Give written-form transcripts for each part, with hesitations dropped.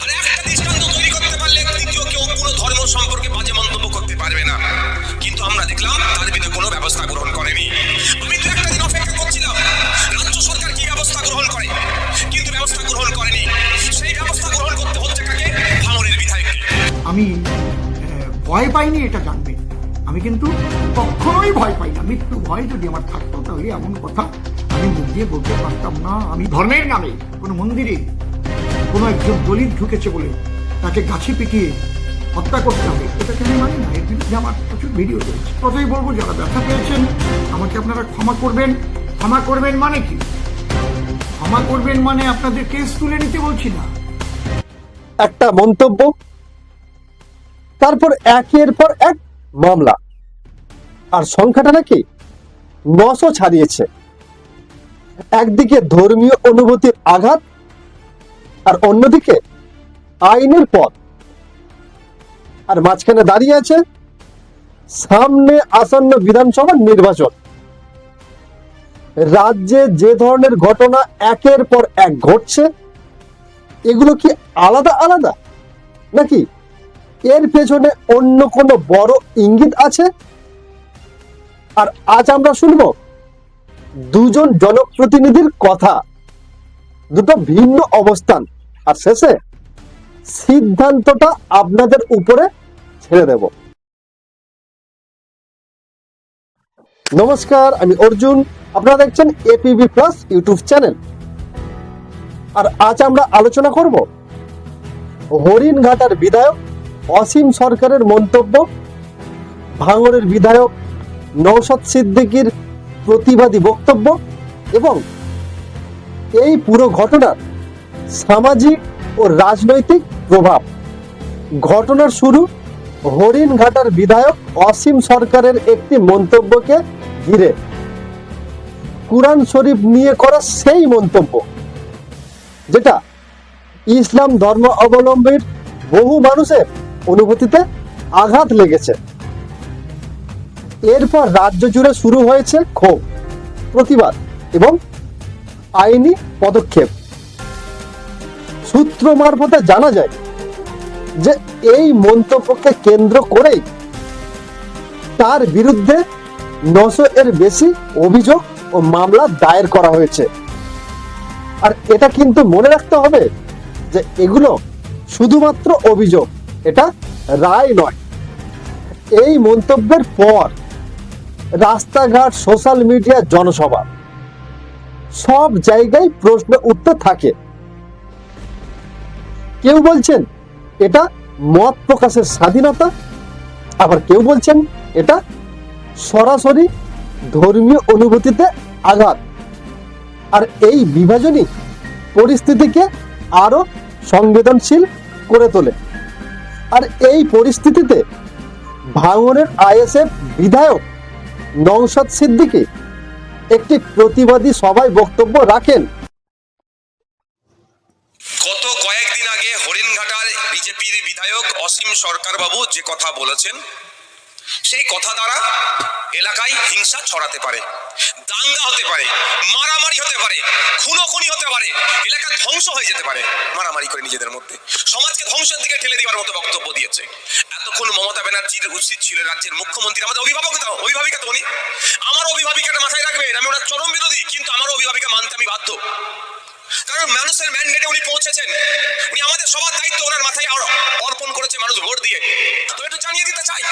আর একটা দৃষ্টান্ত তৈরি করতে পারলে দ্বিতীয় কেউ কোনো ধর্ম সম্পর্কে বাজে মন্তব্য করতে পারবে না। কিন্তু আমরা দেখলাম তার বিরুদ্ধে কোনো ব্যবস্থা গ্রহণ করেনি। আমি তো একটা দিন অপেক্ষা করছিলাম রাজ্য সরকার কি ব্যবস্থা গ্রহণ করে, কিন্তু ব্যবস্থা গ্রহণ করেনি। সেই ব্যবস্থা গ্রহণ করতে হচ্ছে কাকে? ভাঙড়ের বিধায়ককে। আমি ভয় পাইনি, এটা জানবেন। আমি কিন্তু কখনোই ভয় পাই না। মৃত্যু ভয় যদি আমার থাকতো তাহলে এমন কথা আমি মুখ দিয়ে বলতে পারতাম না। আমি ধর্মের নামে কোনো মন্দিরে কোনো একজন দলিত ঢুকেছে বলে তাকে গাছে পিটিয়ে হত্যা করতে হবে, এটাকে আমি মানি না। এর বিরুদ্ধে আমার প্রচুর ভিডিও রয়েছে। কথাই বলবো, যারা ব্যথা পেয়েছেন আমাকে আপনারা ক্ষমা করবেন। ক্ষমা করবেন মানে কি? ক্ষমা করবেন মানে আপনাদের কেস তুলে নিতে বলছি না। একটা মন্তব্য, তারপর একের পর এক মামলা, আর সংখ্যাটা নাকি 900 ছাড়িয়েছে। একদিকে ধর্মীয় অনুভূতির আঘাত, আর অন্যদিকে আইনের পথ, আর মাঝখানে দাঁড়িয়ে আছে সামনে আসন্ন বিধানসভা নির্বাচন। রাজ্যে যে ধরনের ঘটনা একের পর এক ঘটছে, এগুলো কি আলাদা আলাদা, নাকি এর পেছনে অন্য কোনো বড় ইঙ্গিত আছে? আর আজ আমরা শুনব দুজন জনপ্রতিনিধির কথা, দুটো ভিন্ন অবস্থান, আর শেষে সিদ্ধান্তটা আপনাদের উপরে ছেড়ে দেব। নমস্কার, আমি অর্জুন, আপনারা দেখছেন এপিবি প্লাস ইউটিউব চ্যানেল। আর আজ আমরা আলোচনা করব হরিণঘাটার বিধায়ক অসীম সরকারের মন্তব্য, ভাঙড়ের বিধায়ক নওশাদ সিদ্দিকীর প্রতিবাদী বক্তব্য এবং এই পুরো ঘটনার সামাজিক ও রাজনৈতিক প্রভাব। ঘটনার শুরু হরিণঘাটার বিধায়ক অসীম সরকারের একটি মন্তব্যকে ঘিরে। কুরআন শরীফ নিয়ে করা সেই মন্তব্য যেটা ইসলাম ধর্ম অবলম্বীর বহু মানুষের অনুভূতিতে আঘাত লেগেছে। এরপর রাজ্য জুড়ে শুরু হয়েছে ক্ষোভ, প্রতিবাদ এবং আইনি পদক্ষেপ। সূত্র মারফতে জানা যায় যে এই মন্তব্যকে কেন্দ্র করেই তার বিরুদ্ধে 900 এর বেশি অভিযোগ ও মামলা দায়ের করা হয়েছে। আর এটা কিন্তু মনে রাখতে হবে যে এগুলো শুধুমাত্র অভিযোগ, এটা রায় নয়। এই মন্তব্যের পর রাস্তাঘাট, সোশ্যাল মিডিয়া, জনসভা, সব জায়গায় প্রশ্ন উঠতে থাকে। কেউ বলছেন এটা মত প্রকাশের স্বাধীনতা, আবার কেউ বলছেন এটা সরাসরি ধর্মীয় অনুভূতিতে আঘাত। আর এই বিভাজনই পরিস্থিতিকে আরো সংবেদনশীল করে তোলে। আর এই পরিস্থিতিতে ভাঙড়ের আইএসএফ বিধায়ক নওশাদ সিদ্দিকী একটি প্রতিবাদী সভায় বক্তব্য রাখেন। গত কয়েকদিন আগে হরিণঘাটার বিজেপির বিধায়ক অসীম সরকার বাবু যে কথা বলেছেন, সেই কথা দ্বারা এলাকায় হিংসা ছড়াতে পারে, দাঙ্গা হতে পারে, মারামারি হতে পারে, খুনোখুনি হতে পারে, এলাকা ধ্বংস হয়ে যেতে পারে। মারামারি করে নিজেদের মধ্যে সমাজকে ধ্বংসের দিকে ঠেলে দেওয়ার মতো বক্তব্য দিয়েছে। এতক্ষণ মমতা ব্যানার্জির উচিত ছিল রাজ্যের মুখ্যমন্ত্রী, আমাদের অভিভাবিকা তো উনি, আমার অভিভাবিকাটা মাথায় রাখবেন। আমি ওনার চরম বিরোধী, কিন্তু আমার অভিভাবিকা মানতে আমি বাধ্য। কারণ মানুষের ম্যান্ডেটে উনি পৌঁছেছেন, উনি আমাদের সবার দায়িত্ব ওনার মাথায় অর্পণ করেছে মানুষ ভোট দিয়ে। তো একটু জানিয়ে দিতে চাই,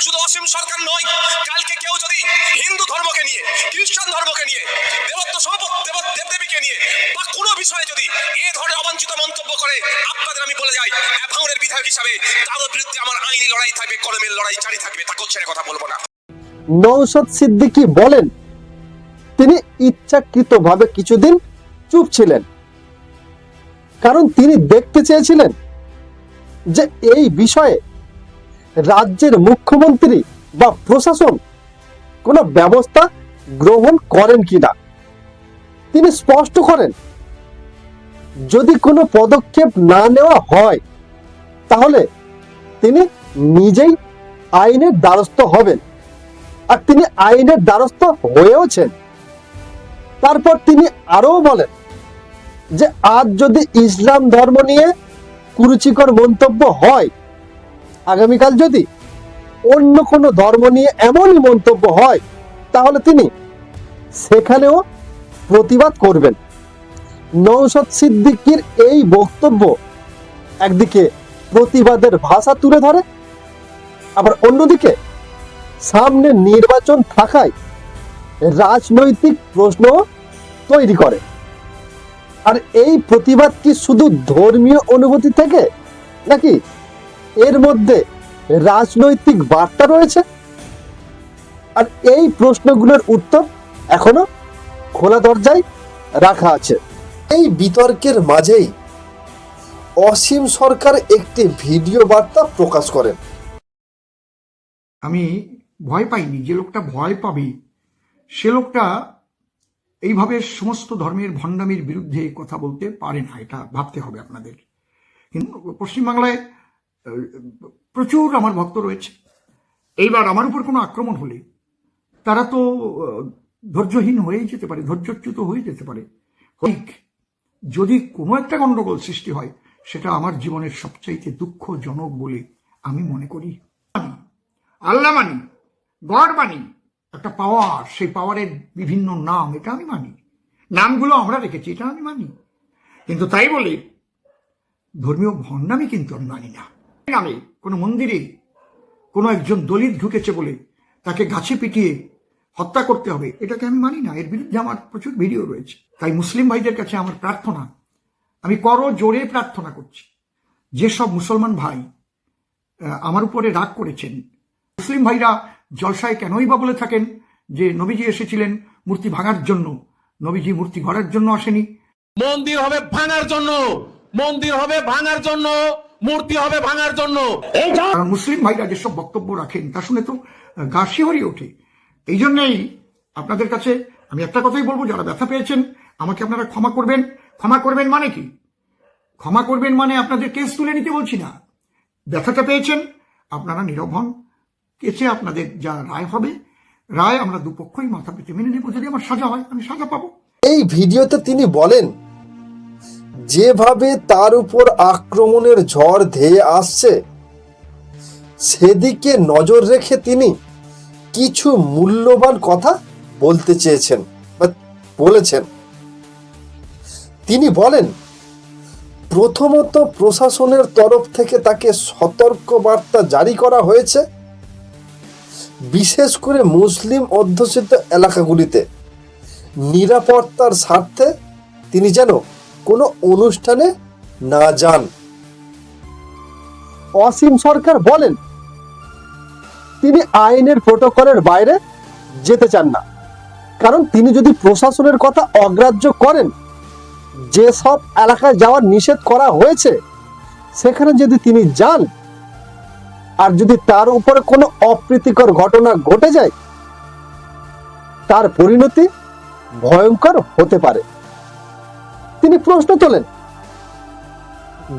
শুধু অসীম সরকার নয়, কালকে কেউ যদি হিন্দু ধর্মকে নিয়ে, খ্রিস্টান ধর্মকে নিয়ে, দেবত্ব সম্পদ দেবদেবীকে নিয়ে বা কোনো বিষয়ে যদি এ ধরনের অবাঞ্ছিত মন্তব্য করে, আপনাদের আমি বলে যাই ভাঙড়ের বিধায়ক হিসাবে তার বিরুদ্ধে আমার আইনি লড়াই থাকবে, কলমের লড়াই জারি থাকবে, তাকে ছেড়ে কথা বলবো না। নওশাদ সিদ্দিকী বলেন তিনি ইচ্ছাকৃতভাবে কিছুদিন চুপ ছিলেন, কারণ তিনি দেখতে চেয়েছিলেন যে এই বিষয়ে রাজ্যের মুখ্যমন্ত্রী বা প্রশাসন কোনো ব্যবস্থা গ্রহণ করেন কিনা। তিনি স্পষ্ট করেন যদি কোনো পদক্ষেপ না নেওয়া হয় তাহলে তিনি নিজেই আইনের দ্বারস্থ হবেন, আর তিনি আইনের দ্বারস্থ হয়েওছেন। তারপর তিনি আরো বলেন যে আজ যদি ইসলাম ধর্ম নিয়ে কুরুচিকর মন্তব্য হয়, আগামীকাল যদি অন্য কোনো ধর্ম নিয়ে এমনই মন্তব্য হয়, তাহলে তিনি সেখানেও প্রতিবাদ করবেন। নওশাদ সিদ্দিকীর এই বক্তব্য একদিকে প্রতিবাদের ভাষা তুলে ধরে, আবার অন্যদিকে সামনে নির্বাচন থাকায় রাজনৈতিক প্রশ্ন তৈরি করে। আর এই প্রতিবাদ কি শুধু ধর্মীয় অনুভূতি থেকে, নাকি এর মধ্যে রাজনৈতিক বার্তা রয়েছে? আর এই প্রশ্নগুলোর উত্তর এখনো খোলা দরজায় রাখা আছে। এই বিতর্কের মাঝেই অসীম সরকার একটি ভিডিও বার্তা প্রকাশ করেন। আমি ভয় পাইনি। যে লোকটা ভয় পাবে সে লোকটা এইভাবে সমস্ত ধর্মের ভণ্ডামির বিরুদ্ধে কথা বলতে পারে না, এটা ভাবতে হবে আপনাদের। কিন্তু পশ্চিমবাংলায় প্রচুর আমার ভক্ত রয়েছে। এইবার আমার উপর কোনো আক্রমণ হলে তারা তো ধৈর্যহীন হয়েই যেতে পারে, ধৈর্যচ্যুত হয়ে যেতে পারে। যদি কোনো একটা গণ্ডগোল সৃষ্টি হয়, সেটা আমার জীবনের সবচাইতে দুঃখজনক বলে আমি মনে করি। আল্লাহ মানি, গড মানি, একটা পাওয়ার, সেই পাওয়ারের বিভিন্ন নাম, এটা আমি মানি। নামগুলো আমরা রেখেছি, এটা আমি মানি। কিন্তু তাই বলে ধর্মীয় ভণ্ডামি কিন্তু আমি মানি না। নামে কোনো মন্দিরে কোনো একজন দলিত ঢুকেছে বলে তাকে গাছে পিটিয়ে হত্যা করতে হবে, এটাকে আমি মানি না। এর বিরুদ্ধে আমার প্রচুর ভিডিও রয়েছে। তাই মুসলিম ভাইদের কাছে আমার প্রার্থনা, আমি করো জোরে প্রার্থনা করছি, যেসব মুসলমান ভাই আমার উপরে রাগ করেছেন, মুসলিম ভাইরা জলসায় কেনই বা বলে থাকেন যে নবীজি এসেছিলেন মূর্তি ভাঙার জন্য, নবীজি মূর্তি গড়ার জন্য আসেনি। মন্দির হবে ভাঙার জন্য, মন্দির হবে ভাঙার জন্য, মূর্তি হবে ভাঙার জন্য। কারণ মুসলিম ভাইরা যেসব বক্তব্য রাখেন তা শুনে তো গা শিহরে ওঠে। এই জন্যই আপনাদের কাছে আমি একটা কথাই বলবো, যারা ব্যথা পেয়েছেন আমাকে আপনারা ক্ষমা করবেন। ক্ষমা করবেন মানে কি? ক্ষমা করবেন মানে আপনাদের কেস তুলে নিতে বলছি না। ব্যথাটা পেয়েছেন, আপনারা নীরব হন, কেসে আপনাদের যা রায় হবে, রায় আমরা দুপক্ষই মাথা পেতে মেনে নেব। যদি আমার সাজা হয়, আমি সাজা পাবো। এই ভিডিওতে তিনি বলেন, যেভাবে তার উপর আক্রমণের ঝড় ধেয়ে আসছে, সেদিকে নজর রেখে তিনি কিছু মূল্যবান কথা বলতে চেয়েছেন বা বলেছেন। তিনি বলেন, প্রথমত প্রশাসনের তরফ থেকে তাকে সতর্ক বার্তা জারি করা হয়েছে, বিশেষ করে মুসলিম অধ্যুষিত এলাকাগুলিতে নিরাপত্তার স্বার্থে তিনি যেন কোনো অনুষ্ঠানে না যান। অসীম সরকার বলেন, তিনি আইনের প্রটোকলের বাইরে যেতে চান না। কারণ তিনি যদি প্রশাসনের কথা অগ্রাহ্য করেন, যেসব এলাকায় যাওয়ার নিষেধ করা হয়েছে সেখানে যদি তিনি যান, আর যদি তার উপরে কোনো অপ্রীতিকর ঘটনা ঘটে যায়, তার পরিণতি ভয়ঙ্কর হতে পারে। তিনি প্রশ্ন তোলেন,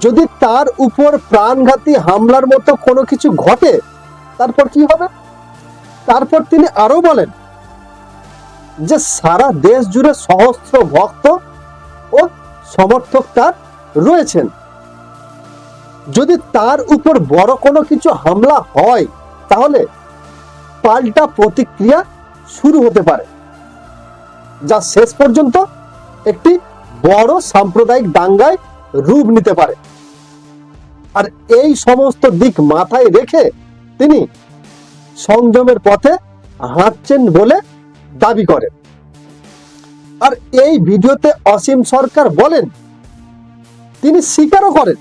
যদি তার উপর প্রাণঘাতী হামলার মতো কোনো কিছু ঘটে, তারপর কি হবে? তারপর তিনি আরো বলেন যে সারা দেশ জুড়ে সহস্র ভক্ত ও সমর্থক তার রয়েছেন। যদি তার উপর বড় কোনো কিছু হামলা হয়, তাহলে পাল্টা প্রতিক্রিয়া শুরু হতে পারে, যা শেষ পর্যন্ত একটি বড় সাম্প্রদায়িক দাঙ্গায় রূপ নিতে পারে। আর এই সমস্ত দিক মাথায় রেখে তিনি সংযমের পথে হাঁটছেন বলে দাবি করেন। আর এই ভিডিওতে অসীম সরকার বলেন, তিনি স্বীকারও করেন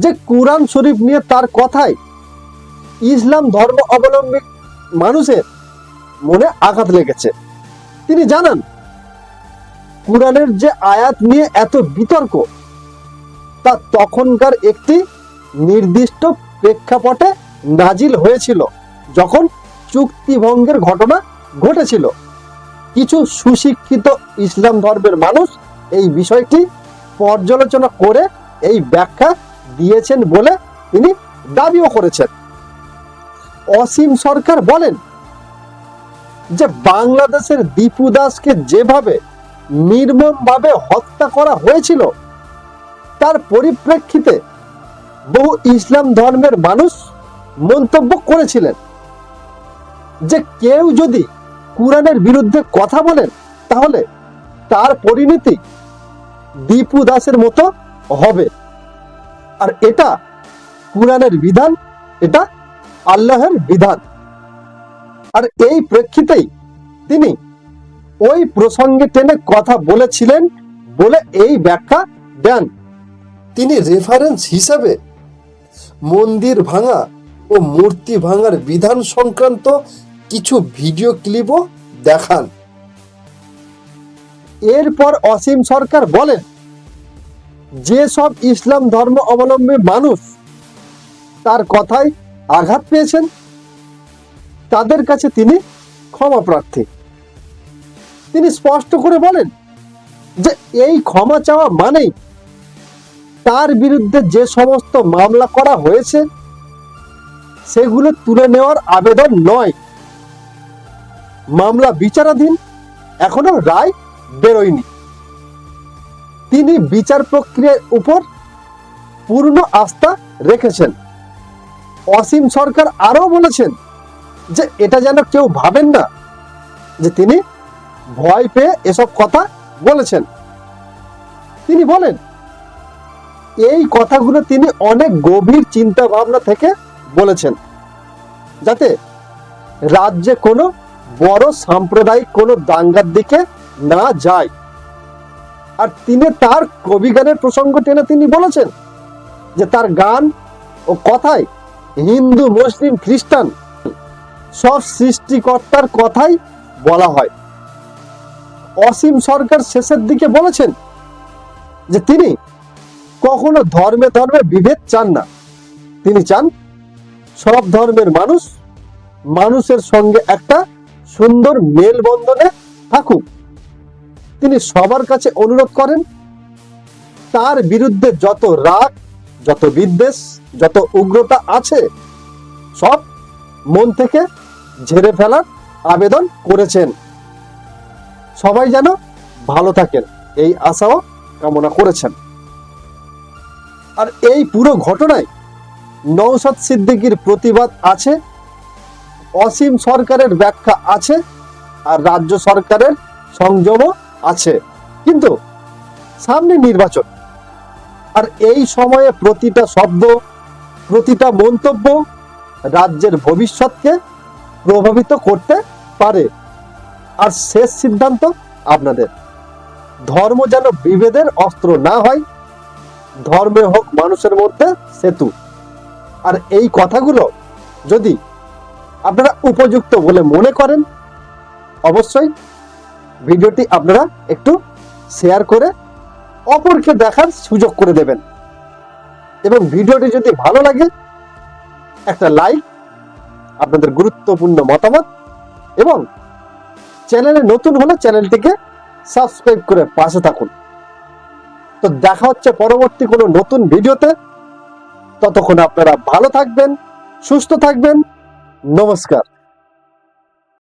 যে কুরআন শরীফ নিয়ে তার কথায় ইসলাম ধর্ম অবলম্বী মানুষের মনে আঘাত লেগেছে। তিনি জানান, কুরআনের যে আয়াত নিয়ে এত বিতর্ক, তা তখনকার একটি নির্দিষ্ট প্রেক্ষাপটে নাজিল হয়েছিল, যখন চুক্তিভঙ্গের ঘটনা ঘটেছিল। কিছু সুশিক্ষিত ইসলাম ধর্মের মানুষ এই বিষয়টি পর্যালোচনা করে এই ব্যাখ্যা দিয়েছেন বলে তিনি দাবিও করেছেন। অসীম সরকার বলেন যে বাংলাদেশের দীপু দাসকে যেভাবে নির্মমভাবে হত্যা করা হয়েছিল, তার পরিপ্রেক্ষিতে বহু ইসলাম ধর্মের মানুষ মন্তব্য করেছিলেন যে কেউ যদি কুরআনের বিরুদ্ধে কথা বলেন তাহলে তার পরিণতি দীপু দাসের মতো হবে। আর এটা কুরআনের বিধান, এটা আল্লাহর বিধান। আর এই প্রেক্ষিতেই তিনি ওই প্রসঙ্গে টেনে কথা বলেছিলেন বলে এই ব্যাখ্যা দেন। তিনি রেফারেন্স হিসেবে মন্দির ভাঙা ও মূর্তি ভাঙার বিধান সংক্রান্ত কিছু ভিডিও ক্লিপও দেখান। এরপর অসীম সরকার বলেন যে সব ইসলাম ধর্ম অবলম্বী মানুষ তার কথায় আঘাত পেয়েছেন তাদের কাছে তিনি ক্ষমা প্রার্থী। তিনি স্পষ্ট করে বলেন যে এই ক্ষমা চাওয়া মানেই তার বিরুদ্ধে যে সমস্ত মামলা করা হয়েছে সেগুলো তুলে নেওয়ার আবেদন নয়। মামলা বিচারাধীন, এখনো রায় বেরোয়নি। তিনি বিচার প্রক্রিয়ার উপর পূর্ণ আস্থা রেখেছেন। অসীম সরকার আরো বলেছেন যে এটা যেন কেউ ভাবেন না যে তিনি ভয় পেয়ে এসব কথা বলেছেন। তিনি বলেন এই কথাগুলো তিনি অনেক গভীর চিন্তা ভাবনা থেকে বলেছেন যাতে রাজ্যে কোনো বড় সাম্প্রদায়িক কোনো দাঙ্গার দিকে না যায়। আর তিনি তার কবি গানের প্রসঙ্গ টেনে তিনি বলেছেন যে তার গান ও কথায় হিন্দু, মুসলিম, খ্রিস্টান সব সৃষ্টিকর্তার কথাই বলা হয়। অসীম সরকার শেষের দিকে বলেছেন যে তিনি কখনো ধর্মে ধর্মে বিভেদ চান না। তিনি চান সব ধর্মের মানুষ মানুষের সঙ্গে একটা সুন্দর মেলবন্ধনে থাকুক। তিনি সবার কাছে অনুরোধ করেন তার বিরুদ্ধে যত রাগ, যত বিদ্বেষ, যত উগ্রতা আছে সব মন থেকে ঝেড়ে ফেলার আবেদন করেছেন। সবাই যেন ভালো থাকেন এই আশাও কামনা করেছেন। আর এই পুরো ঘটনায় নওশাদ সিদ্দিকীর প্রতিবাদ আছে, অসীম সরকারের ব্যাখ্যা আছে, আর রাজ্য সরকারের সংযমও আছে। কিন্তু সামনে নির্বাচন, আর এই সময়ে প্রতিটা শব্দ, প্রতিটা মন্তব্য রাজ্যের ভবিষ্যৎকে প্রভাবিত করতে পারে। আর শেষ সিদ্ধান্ত আপনাদের। ধর্ম যেন বিভেদের অস্ত্র না হয়, ধর্মে হোক মানুষের মধ্যে সেতু। আর এই কথাগুলো যদি আপনারা উপযুক্ত বলে মনে করেন অবশ্যই ভিডিওটি আপনারা একটু শেয়ার করে অপরকে দেখার সুযোগ করে দেবেন। এবং ভিডিওটি যদি ভালো লাগে একটা লাইক, আপনাদের গুরুত্বপূর্ণ মতামত, এবং চ্যানেলে নতুন হলে চ্যানেলটিকে সাবস্ক্রাইব করে পাশে থাকুন। তো দেখা হচ্ছে পরবর্তী কোনো নতুন ভিডিওতে। ততক্ষণ আপনারা ভালো থাকবেন, সুস্থ থাকবেন। নমস্কার।